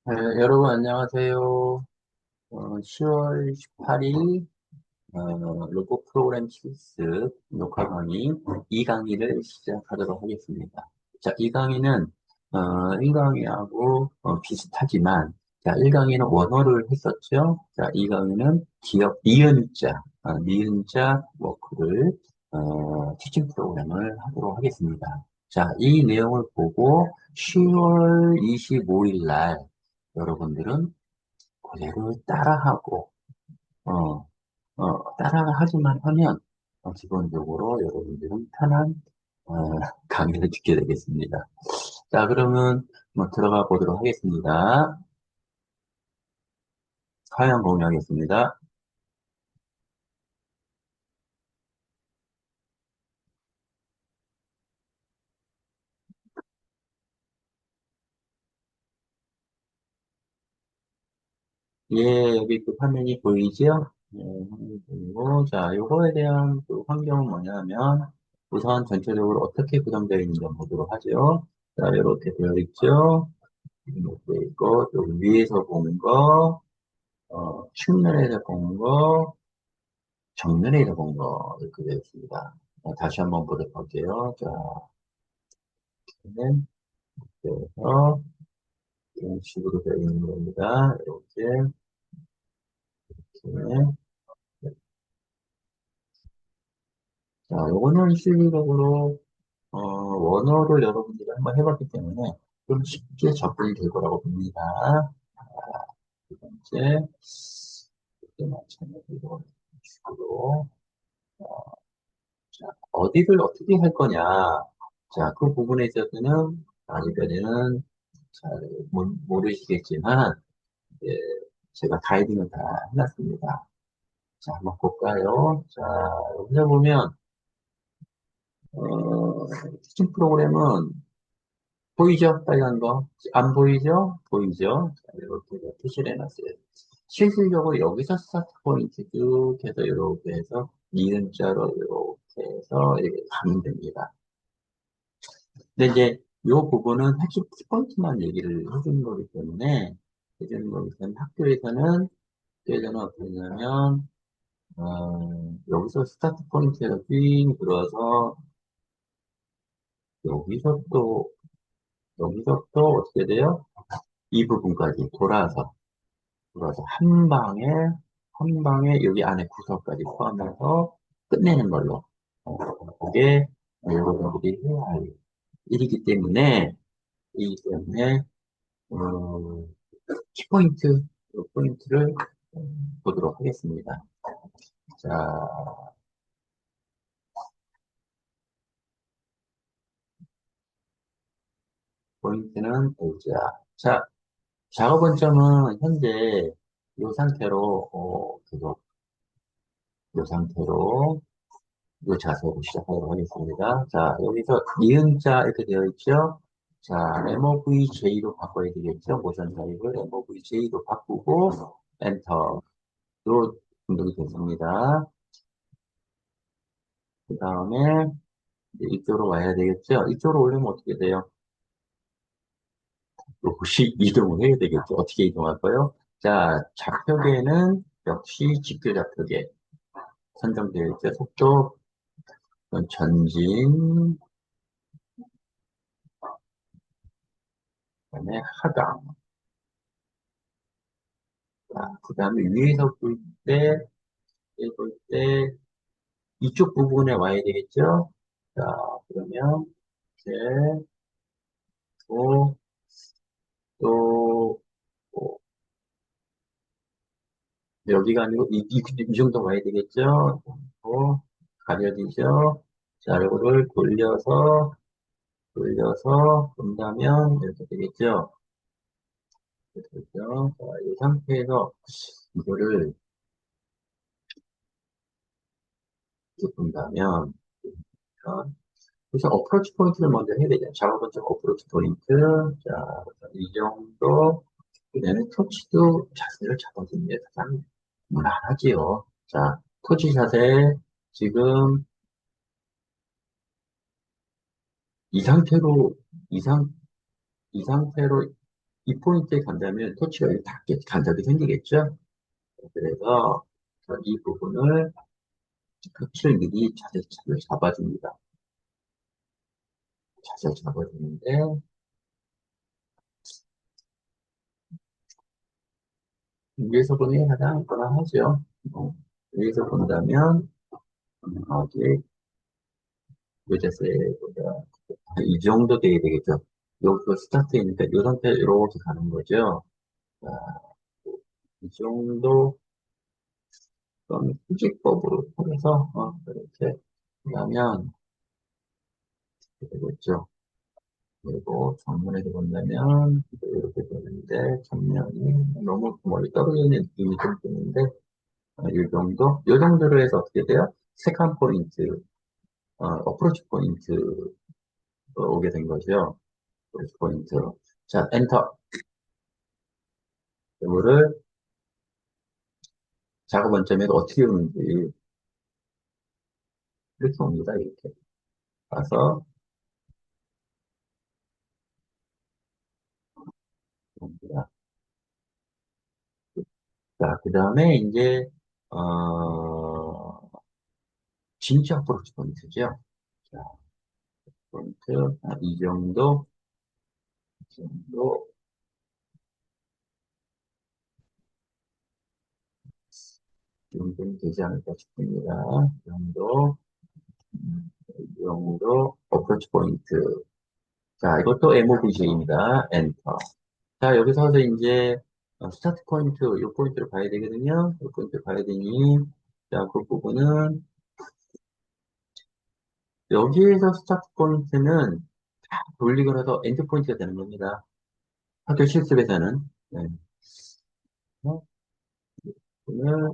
네, 여러분 안녕하세요. 10월 18일 로고 프로그램 실습 녹화 강의 2강의를 시작하도록 하겠습니다. 자, 2강의는 1강의하고 비슷하지만 자, 1강의는 원어를 했었죠. 자, 2강의는 기업 니은자 워크를 티칭 프로그램을 하도록 하겠습니다. 자, 이 내용을 보고 10월 25일 날 여러분들은 그대로 따라하고, 어, 따라하기만 하면, 기본적으로 여러분들은 편한, 어, 강의를 듣게 되겠습니다. 자, 그러면, 들어가 보도록 하겠습니다. 화면 공유하겠습니다. 예, 여기 그 화면이 보이죠? 예, 화면이 보이고, 자, 요거에 대한 그 환경은 뭐냐면, 우선 전체적으로 어떻게 구성되어 있는지 한번 보도록 하죠. 자, 이렇게 되어 있죠? 이렇게 있고, 또 위에서 보는 거, 측면에서 본 거, 정면에서 본 거, 이렇게 되어 있습니다. 다시 한번 보도록 할게요. 자, 그래서 이런 식으로 되어 있는 겁니다. 이렇게, 이렇게. 자, 요거는 실질적으로, 원어를 여러분들이 한번 해봤기 때문에 좀 쉽게 접근이 될 거라고 봅니다. 두 번째, 이렇게 마찬가지로, 이런 식으로. 자, 어디를 어떻게 할 거냐. 자, 그 부분에 있어서는 아직까지는 잘 모르시겠지만, 예, 제가 가이딩을 다 해놨습니다. 자, 한번 볼까요? 자, 여기서 보면, 티칭 프로그램은 보이죠? 빨간 거. 안 보이죠? 보이죠? 자, 이렇게 표시를 해놨어요. 실질적으로 여기서 스타트 포인트 쭉 해서 이렇게 해서 니은자로 이렇게 해서 이렇게 가면 됩니다. 근데 이제 이 부분은 핵심 키포인트만 얘기를 해주는 거기 때문에, 학교에서는 어떻게 하냐면, 여기서 스타트 포인트에서 삥 들어와서, 여기서 또, 여기서 또 어떻게 돼요? 이 부분까지 돌아서 한 방에 여기 안에 구석까지 포함해서 끝내는 걸로. 그게 여러분들이 해야 할 일이기 때문에, 어, 키포인트, 그 포인트를 보도록 하겠습니다. 자, 포인트는 보자. 자, 작업 원점은 현재 이 상태로, 계속 이 상태로 이 자세로 시작하도록 하겠습니다. 자, 여기서 니은자 이렇게 되어 있죠? 자, MOVJ로 바꿔야 되겠죠? 모션 타입을 MOVJ로 바꾸고, 엔터로 등록이 됐습니다. 그 다음에 이쪽으로 와야 되겠죠? 이쪽으로 올리면 어떻게 돼요? 혹시 이동을 해야 되겠죠? 어떻게 이동할까요? 자, 좌표계는 역시 직교 좌표계 선정되어 있죠. 속도, 전진, 그다음에 하강. 그 다음에 위에서 볼 때, 이쪽 부분에 와야 되겠죠? 자, 그러면, 이렇게, 또, 또, 뭐, 여기가 아니고, 이 정도 와야 되겠죠? 가려지죠? 자, 이거를 돌려서 본다면 이렇게 되겠죠. 이렇게 되죠. 자, 이 상태에서 이거를 이렇게 본다면, 그래서 어프로치 포인트를 먼저 해야 되죠. 작업은 좀 어프로치 포인트. 자, 이 정도. 그다음에 터치도 자세를 잡아주는 게 가장 무난하지요. 자, 터치 자세. 지금 이 상태로, 이 상, 이 상태로 이 포인트에 간다면 터치가 여기 닿게 간섭이 생기겠죠? 그래서 이 부분을 터치를 미리 자세히 잡아줍니다. 자세히 잡아주는데 위에서 보는 게 가장 뻔하죠. 위에서 본다면 어디 요자세보다 이 정도 돼야 되겠죠. 여기가 스타트이니까 이 상태 이렇게 가는 거죠. 자, 이 정도 수직법으로 통해서 이렇게 하면 되겠죠. 그리고 정면에서 본다면 이렇게 되는데 정면이 너무 멀리 떨어져 있는 느낌이 좀 드는데 이 정도로 해서 어떻게 돼요? 세컨 포인트, 어프로치 포인트 오게 된 거죠. 어프로치 포인트. 자, 엔터. 이거를 작업 원점에서 어떻게 오는지 이렇게 옵니다. 이렇게 가서 옵니다. 자, 그 다음에 이제 어, 진짜 어프로치 포인트죠. 자, 포인트 이 정도, 이 정도, 이 정도는 되지 않을까 싶습니다. 이 정도, 이 정도 어프로치 포인트. 자, 이것도 MOVG입니다. 엔터. 자, 여기서 이제 스타트 포인트, 이 포인트를 봐야 되거든요. 이 포인트를 봐야 되니, 자, 그 부분은 여기에서 스타트 포인트는 돌리고 나서 엔드 포인트가 되는 겁니다. 학교 실습에서는. 네. 어, 오늘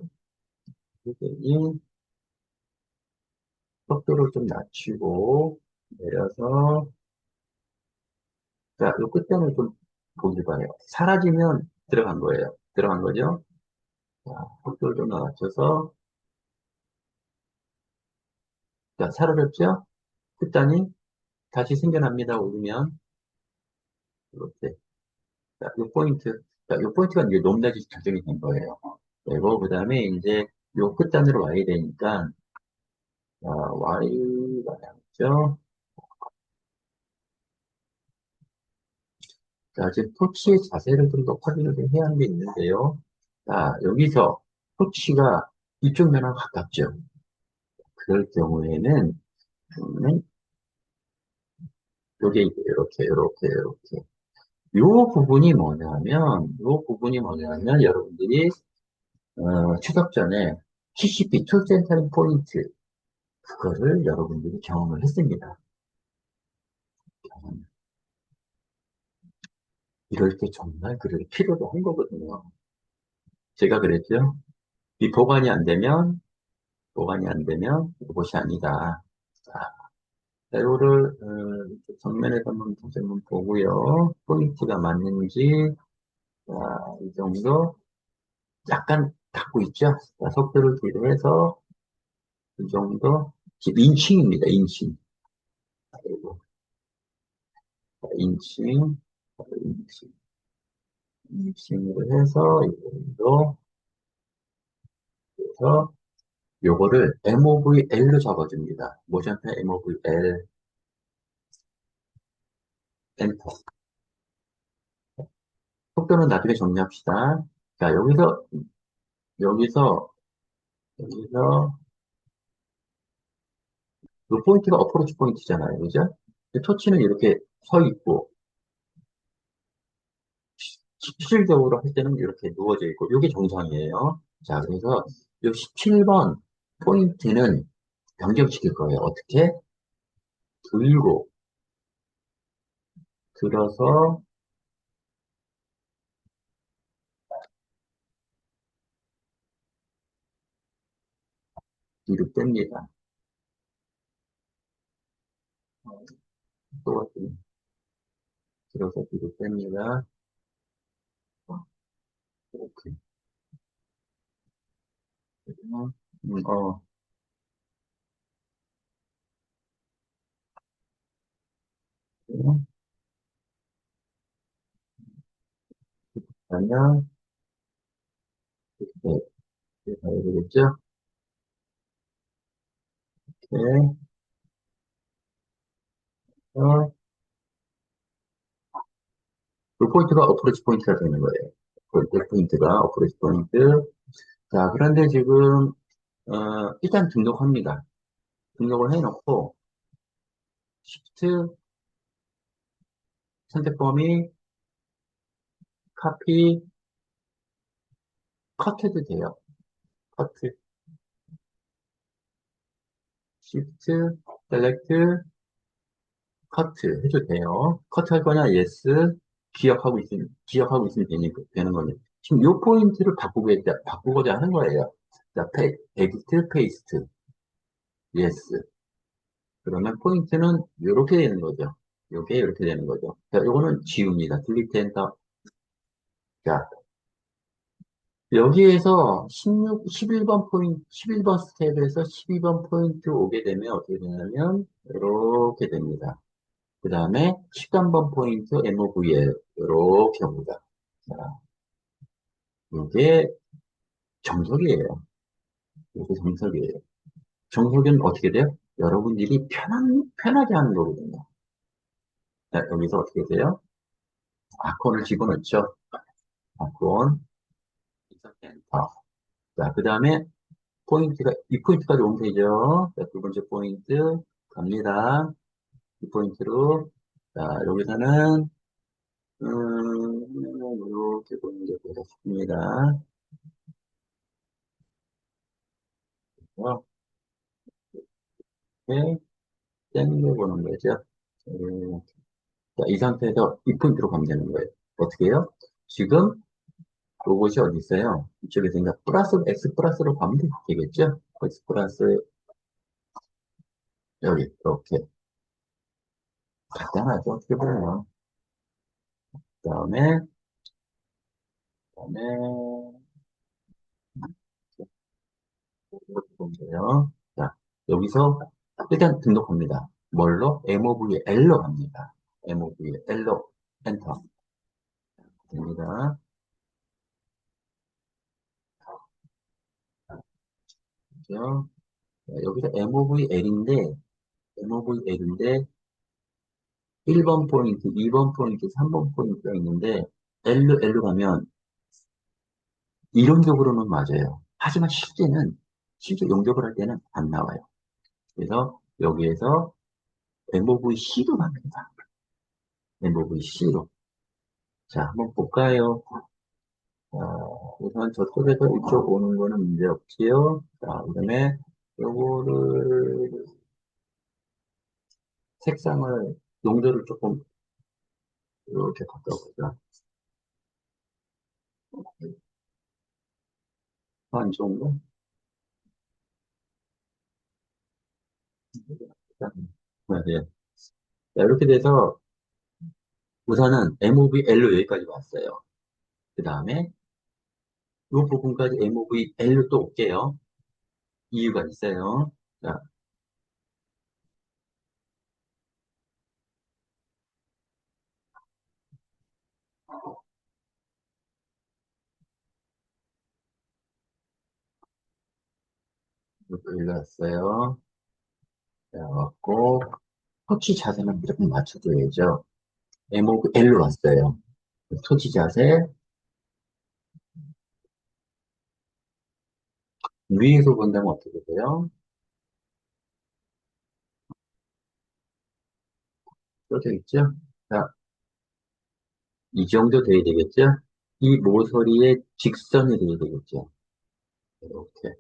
이 속도를 좀 낮추고 내려서 자, 이 끝단을 좀 보길 바래요. 사라지면 들어간 거예요. 들어간 거죠? 자, 속도를 좀 낮춰서 자, 사라졌죠? 끝단이 다시 생겨납니다. 오르면 이렇게. 자, 이 포인트. 자, 이 포인트가 이제 높낮이 결정이 된 거예요. 그리고 그 다음에 이제 요 끝단으로 와야 되니까 Y가 나왔죠? 자, 지금 토치의 자세를 좀 더 확인을 좀 해야 하는 게 있는데요. 자, 여기서 토치가 이쪽 면하고 가깝죠. 그럴 경우에는, 요게 이렇게. 요 부분이 뭐냐면, 여러분들이, 추석 전에 TCP, 투 센터링 포인트, 그거를 여러분들이 경험을 했습니다. 이럴 때 정말 그럴 필요도 한 거거든요. 제가 그랬죠. 이 보관이 안 되면 이것이 아니다. 자, 이거를 정면에서 한번 다시 한번 보고요. 포인트가 맞는지 자, 이 정도 약간 닿고 있죠. 자, 속도를 뒤로 해서 이 정도 지금 인칭입니다. 인칭. 그리고 인칭, 인칭, 인칭으로 해서 이 정도 해서 요거를 MOVL로 잡아줍니다. 모션표 MOVL 엔터. 속도는 나중에 정리합시다. 자, 여기서, 여기서, 이 포인트가 어프로치 포인트잖아요. 그죠? 토치는 이렇게 서 있고, 실질적으로 할 때는 이렇게 누워져 있고, 이게 정상이에요. 자, 그래서 이 17번 포인트는 변경시킬 거예요. 어떻게? 들고, 들어서, 뒤로 뺍니다. 또, 들어서 뒤로 뺍니다. 이렇게. 음, 어, 그러면, 네, 이렇게 가야 되겠죠? 네, 어, 그 포인트가 어프로치 포인트가 되는 거예요. 그 포인트가 어프로치 포인트. 자, 그런데 지금, 일단 등록합니다. 등록을 해놓고, Shift 선택 범위, 카피, 컷 해도 돼요. 컷, Shift, 셀렉트, 커트 해도 돼요. 커트 할 거냐? yes. 기억하고 있으면 되는 거죠. 지금 이 포인트를 바꾸고자 하는 거예요. 자, 에디트, 페이스트, yes. 그러면 포인트는 이렇게 되는 거죠. 요게 이렇게 되는 거죠. 자, 요거는 지웁니다. 딜리트 엔터. 자, 여기에서 11번 포인트, 11번 스텝에서 12번 포인트 오게 되면 어떻게 되냐면, 이렇게 됩니다. 그 다음에 13번 포인트 MOVL 이렇게 옵니다. 자, 이게 정석이에요. 이게 정석이에요. 정석은 어떻게 돼요? 여러분들이 편하게 하는 거거든요. 자, 여기서 어떻게 돼요? 아콘을 집어넣죠. 아콘, 엔터. 자, 그 다음에 이 포인트까지 오면 되죠. 자, 두 번째 포인트 갑니다. 이 포인트로. 자, 여기서는, 이렇게 보는 게 되겠습니다. 이렇게 당겨보는 거죠. 자, 이 상태에서 이 포인트로 가면 되는 거예요. 어떻게 해요? 지금 로봇이 어디 있어요? 이쪽에서 그러니까 X 플러스로 가면 되겠죠? X 플러스, 여기, 이렇게. 간단하죠? 어떻게 보면. 그 다음에, 이렇게 보면 돼요. 자, 여기서 일단 등록합니다. 뭘로? MOVL로 갑니다. MOVL로 엔터 됩니다. 그죠? 자, 여기서 MOVL인데, 1번 포인트, 2번 포인트, 3번 포인트가 있는데, L로 가면 이론적으로는 맞아요. 하지만 실제 용접을 할 때는 안 나와요. 그래서 여기에서 MOVC로 갑니다. MOVC로. 자, 한번 볼까요? 우선 저쪽에서 이쪽 오는 거는 문제 없지요. 자, 그 다음에 요거를, 색상을, 용도를 조금 이렇게 바꿔보자. 한 정도? 네, 네. 자, 이렇게 돼서 우선은 MOVL로 여기까지 왔어요. 그 다음에 이 부분까지 MOVL로 또 올게요. 이유가 있어요. 자, 이것도 일어났어요. 자, 왔고, 터치 자세는 무조건 맞춰줘야죠. MOVL로 왔어요. 터치 자세, 위에서 본다면 어떻게 돼요? 써져 있죠? 자, 이 정도 돼야 되겠죠? 이 모서리의 직선이 돼야 되겠죠? 이렇게.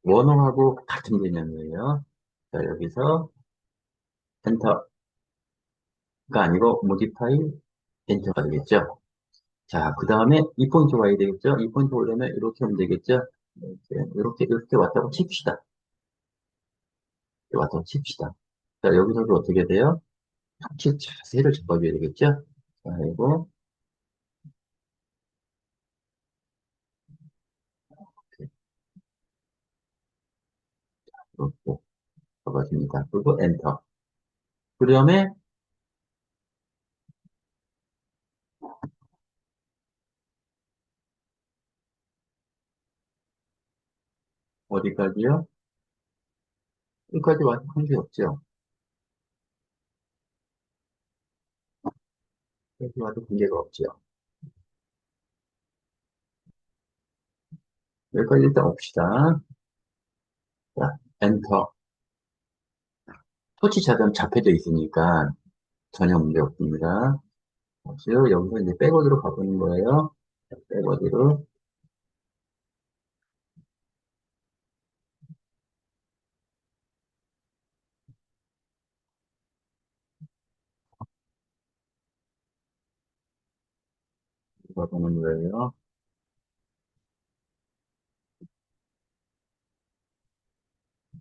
원형하고 같은 개념이에요. 자, 여기서 엔터가 아니고 모디파이 엔터가 되겠죠? 자, 그 다음에 이 포인트 와야 되겠죠? 이 포인트 오려면 이렇게 하면 되겠죠? 이렇게 왔다고 칩시다. 이렇게 왔다고 칩시다. 자, 여기서도 어떻게 돼요? 터치 자세를 잡아줘야 되겠죠? 자, 그리고 이렇게 잡아줍니다. 그리고 엔터. 그 다음에 어디까지요? 여기까지 와도 관계 없죠. 여기 와도 관계가 없죠. 여기까지 일단 옵시다. 자, 엔터. 토치차단 잡혀져 있으니까 전혀 문제 없습니다. 그래서 여기서 이제 백워드로 가보는 거예요. 자, 백워드로 가보는 거예요.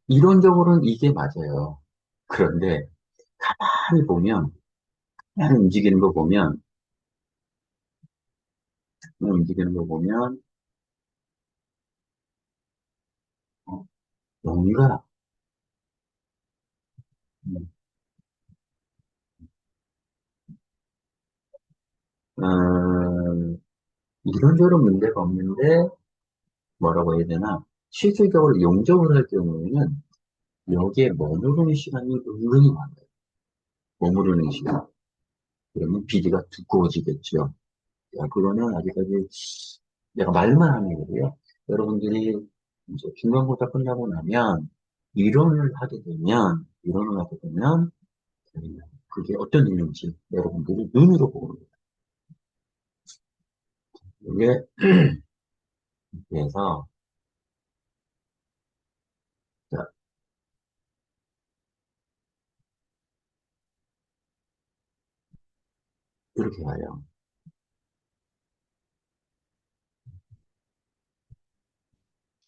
이론적으로는 이게 맞아요. 그런데 가만히 보면, 그냥 움직이는 거 보면, 그냥 움직이는 거 보면, 어, 뭔가, 음, 이론적으로 문제가 없는데, 뭐라고 해야 되나, 실질적으로 용접을 할 경우에는 여기에 머무르는 시간이 은근히 많아요. 머무르는 시간. 그러면 비디가 두꺼워지겠죠. 야, 그거는 아직까지 내가 말만 하는 거고요. 여러분들이 이제 중간고사 끝나고 나면 이론을 하게 되면 그게 어떤 의미인지 여러분들이 눈으로 보는 거예요. 이게 그래서 자, 이렇게 가요.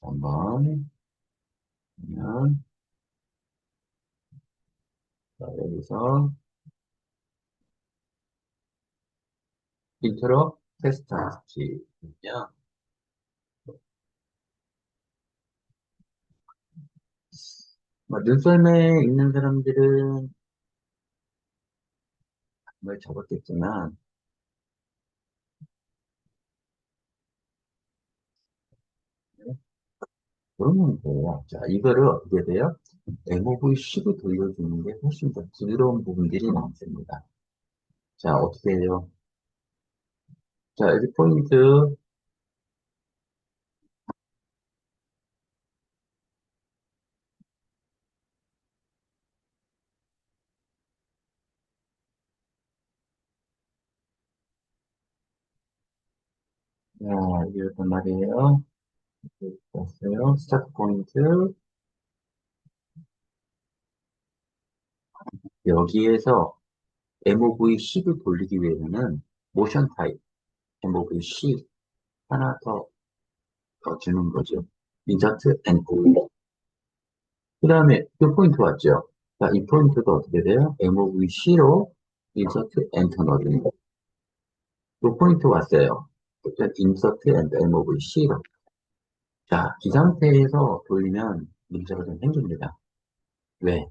한번 보면 자, 여기서 인트로 테스트 하시면 눈썰매 있는 사람들은 뭘 적었겠지만 그러면 돼요. 자, 이거를 어떻게 돼요? MOV-C로 돌려주는 게 훨씬 더 부드러운 부분들이 많습니다. 자, 어떻게 해요? 자, 여기 포인트, 자, 이렇단 말이에요. 봤어요. 스타트 포인트. 여기에서 MOV-C를 돌리기 위해서는 모션 타입, MOV-C 하나 더 주는 거죠. 인서트 앤 돌. 그 다음에 이 포인트 왔죠? 자, 이 포인트가 어떻게 돼요? MOV-C로 인서트 엔터 넣어줍니다. 이 포인트 왔어요. 그때 인서트 앤 MOV-C로. 자, 이 상태에서 돌리면 문제가 좀 생깁니다. 왜?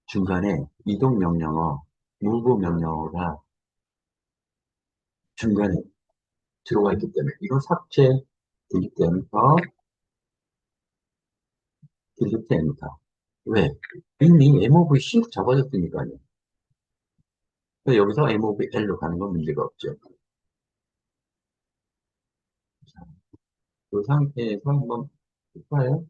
중간에 이동 명령어, move 명령어가 중간에 들어가 있기 때문에 이거 삭제, 딜리트 엔터, 딜리트 엔터. 왜? 이미 MOV-C로 잡아줬으니까요. 그래서 여기서 MOV-L로 가는 건 문제가 없죠. 자, 그 상태에서 한번 볼까요?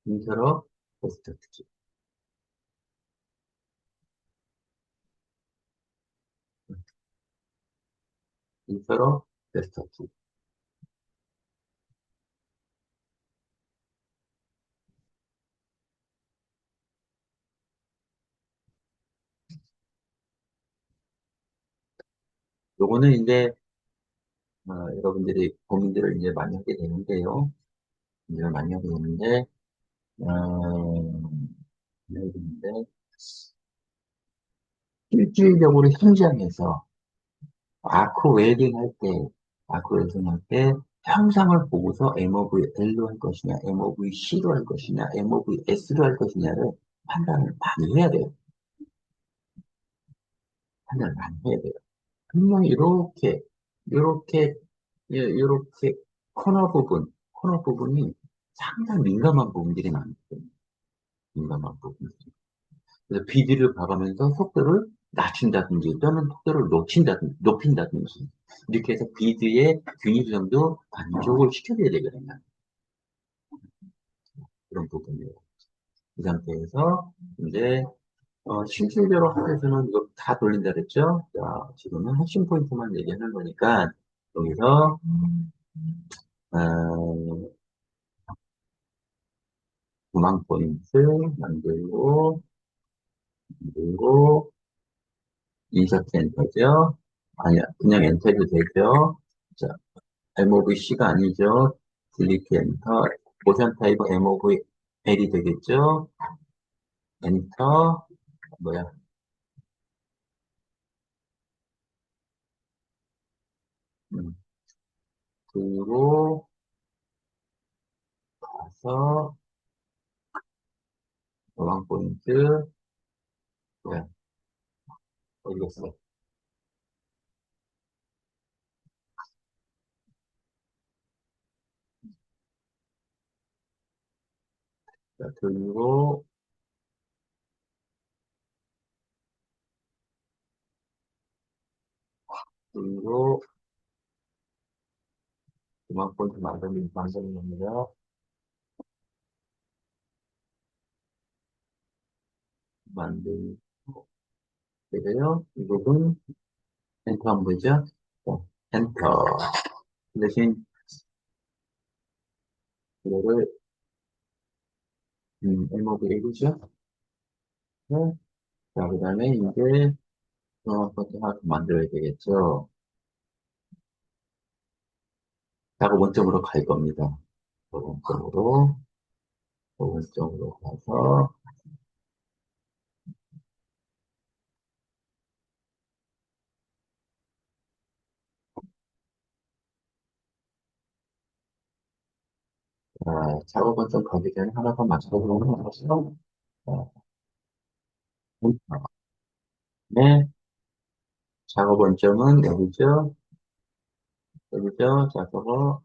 인터럽, 포스트, 인터럽, 데스터키. 요거는 이제 여러분들이 고민들을 이제 많이 하게 되는데요. 고민을 많이 하게 되는데, 많이 하게 되는데, 실질적으로 현장에서 아크 웨딩 할 때, 아크 웨딩 할 때, 형상을 보고서 MOVL로 할 것이냐, MOVC로 할 것이냐, MOVS로 할 것이냐를 판단을 많이 해야 돼요. 판단을 많이 해야 돼요. 분명히 이렇게 요렇게, 예, 요렇게 코너 부분이 상당히 민감한 부분들이 많거든요. 민감한 부분. 그래서 비디를 봐가면서 속도를 낮춘다든지 또는 속도를 높인다든지 이렇게 해서 비드의 균일 점도 만족을 시켜줘야 되거든요. 그런 부분이에요. 이 상태에서 이제 실질적으로 하드에서는 이거 다 돌린다 그랬죠? 자, 지금은 핵심 포인트만 얘기하는 거니까 여기서 어, 9만 포인트 만들고 인서트 엔터죠? 아니야, 그냥 엔터도 되죠? 자, MOVC가 아니죠? 딜리트 엔터, 모션 타입은 MOVL이 되겠죠? 엔터, 뭐야, 음, 그리고 가서 도랑 포인트, 뭐야, 어디 갔어? 자, 그리고 도랑 포인트 만드는 겁니다. 만들고, 되고요. 이 부분, 엔터 한번 보죠? 자, 엔터. 그 대신, 이거를, MOVL이죠? 네. 자, 그 다음에 이제, 것도 하나 더 만들어야 되겠죠. 작업 원점으로 갈 겁니다. 원점으로 가서, 작업 원점 가기 전에 하나 더 맞춰보는 거죠. 자, 네, 작업 원점은 여기죠. 여기죠. 자, 저거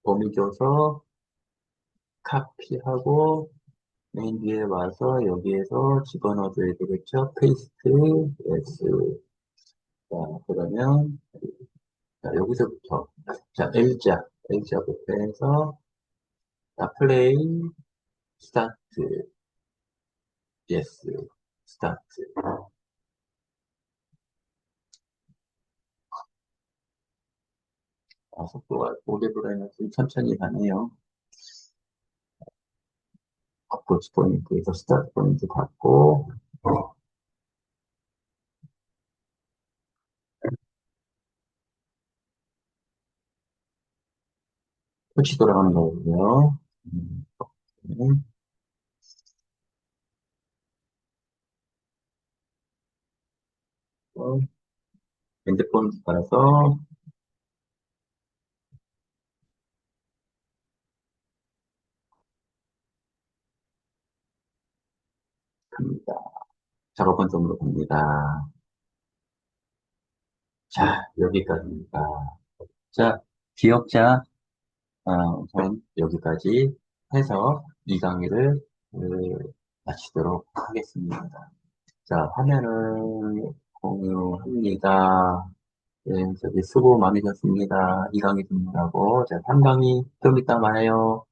범위 줘서 카피하고 맨 뒤에 와서 여기에서 집어넣어줘야 되겠죠. 페이스트, S. 자, 그러면, 자, 여기서부터, 자, L자부터 해서, 자, 플레이, 스타트, yes, 스타트. 속도가 오래보다는 좀 천천히 가네요. 어프로치 포인트에서 스타트 포인트 받고, 터치 돌아가는 거고요. 음, 어, 핸드폰 따라서 갑니다. 작업 원점으로 갑니다. 자, 여기까지입니다. 자, 기억자, 우선 여기까지 해서 이 강의를 마치도록 하겠습니다. 자, 화면을 공유합니다. 네, 저기 수고 많으셨습니다. 이 강의 듣느라고. 자, 3강의 좀 이따 봐요.